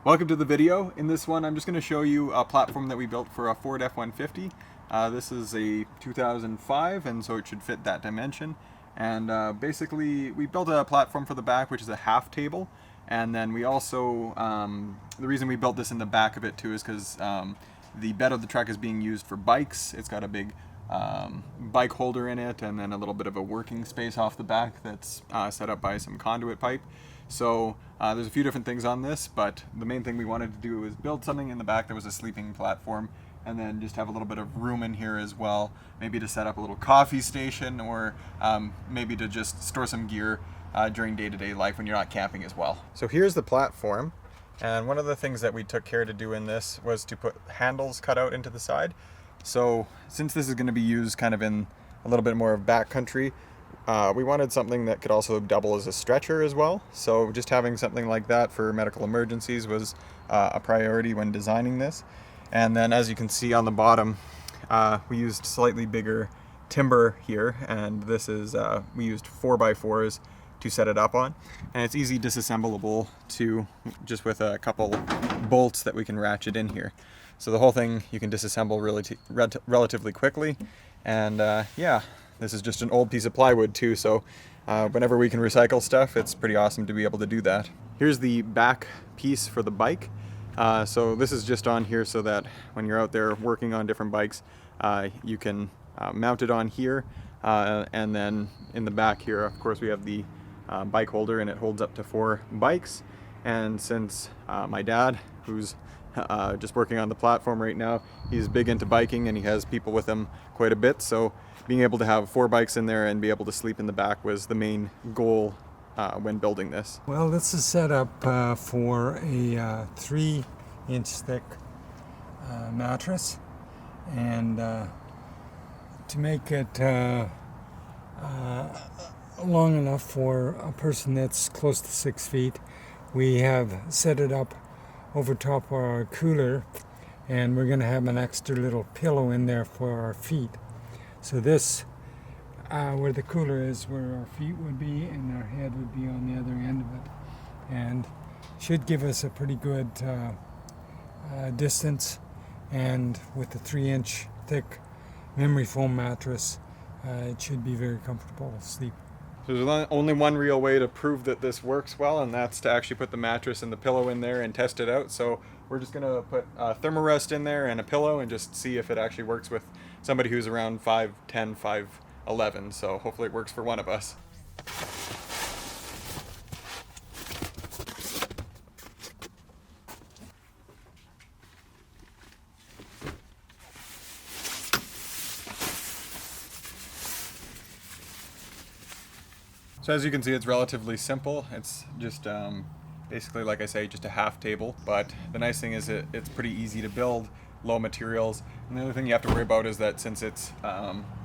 Welcome to the video. In this one I'm just going to show you a platform that we built for a Ford F-150. This is a 2005 and so it should fit that dimension. And basically we built a platform for the back which is a half table. And then we also, the reason we built this in the back of it too is because the bed of the truck is being used for bikes. It's got a big bike holder in it and then a little bit of a working space off the back that's set up by some conduit pipe. So there's a few different things on this, but the main thing we wanted to do was build something in the back that was a sleeping platform and then just have a little bit of room in here as well, maybe to set up a little coffee station or maybe to just store some gear during day-to-day life when you're not camping as well. So here's the platform, and one of the things that we took care to do in this was to put handles cut out into the side. So since this is going to be used kind of in a little bit more of backcountry, we wanted something that could also double as a stretcher as well. So just having something like that for medical emergencies was a priority when designing this. And then as you can see on the bottom, we used slightly bigger timber here, and this is, we used 4x4s to set it up on. And it's easy disassemblable too, just with a couple bolts that we can ratchet in here. So the whole thing you can disassemble relatively quickly. And yeah, this is just an old piece of plywood too, so whenever we can recycle stuff, it's pretty awesome to be able to do that. Here's the back piece for the bike. So this is just on here so that when you're out there working on different bikes, you can mount it on here. And then in the back here, of course, we have the bike holder, and it holds up to 4 bikes. And since my dad, who's just working on the platform right now, he's big into biking and he has people with him quite a bit, so being able to have 4 bikes in there and be able to sleep in the back was the main goal when building this. Well, this is set up for a 3-inch thick mattress, and to make it long enough for a person that's close to 6 feet, we have set it up over top of our cooler, and we're going to have an extra little pillow in there for our feet. So this, where the cooler is, where our feet would be, and our head would be on the other end of it, and should give us a pretty good distance. And with the 3-inch thick memory foam mattress, it should be very comfortable to sleep. There's only one real way to prove that this works well, and that's to actually put the mattress and the pillow in there and test it out. So we're just gonna put a thermarest in there and a pillow and just see if it actually works with somebody who's around 5'10", 5'11". So hopefully it works for one of us. So as you can see, it's relatively simple. It's just basically, like I say, just a half table. But the nice thing is it's pretty easy to build, low materials. And the other thing you have to worry about is that since it's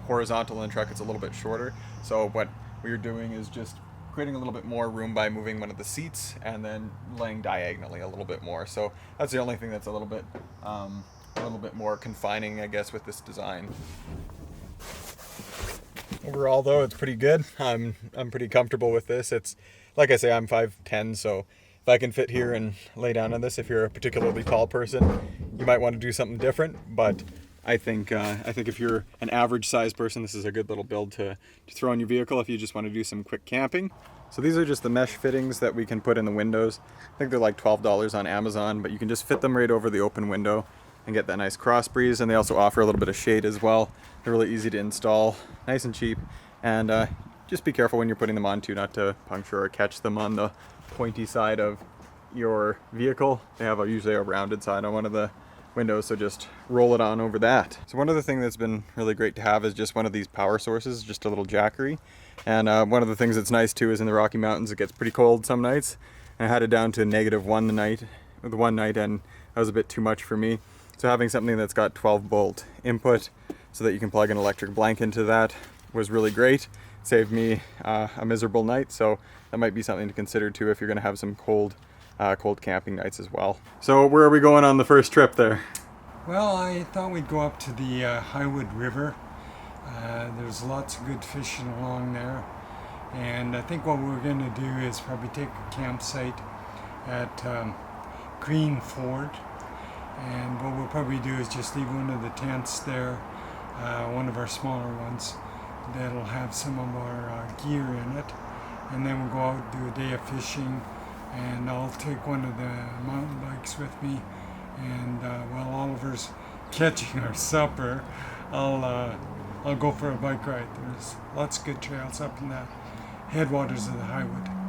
horizontal in the truck, it's a little bit shorter. So what we're doing is just creating a little bit more room by moving one of the seats and then laying diagonally a little bit more. So that's the only thing that's a little bit more confining, I guess, with this design. Overall though, it's pretty good. I'm pretty comfortable with this. It's, like I say, I'm 5'10", so if I can fit here and lay down on this, if you're a particularly tall person, you might want to do something different. But I think if you're an average sized person, this is a good little build to throw in your vehicle if you just want to do some quick camping. So these are just the mesh fittings that we can put in the windows. I think they're like $12 on Amazon, but you can just fit them right over the open window and get that nice cross breeze. And they also offer a little bit of shade as well. They're really easy to install, nice and cheap, and just be careful when you're putting them on too, not to puncture or catch them on the pointy side of your vehicle. They have usually a rounded side on one of the windows, so just roll it on over that. So one other thing that's been really great to have is just one of these power sources, just a little jackery. And one of the things that's nice too is in the Rocky Mountains it gets pretty cold some nights, and I had it down to -1 one night, and that was a bit too much for me. So having something that's got 12-volt input so that you can plug an electric blanket into that was really great. Saved me a miserable night, so that might be something to consider too if you're going to have some cold camping nights as well. So where are we going on the first trip there? Well, I thought we'd go up to the Highwood River. There's lots of good fishing along there, and I think what we're going to do is probably take a campsite at green Ford. And what we'll probably do is just leave one of the tents there, one of our smaller ones, that'll have some of our gear in it. And then we'll go out and do a day of fishing, and I'll take one of the mountain bikes with me. And while Oliver's catching our supper, I'll go for a bike ride. There's lots of good trails up in the headwaters of the Highwood.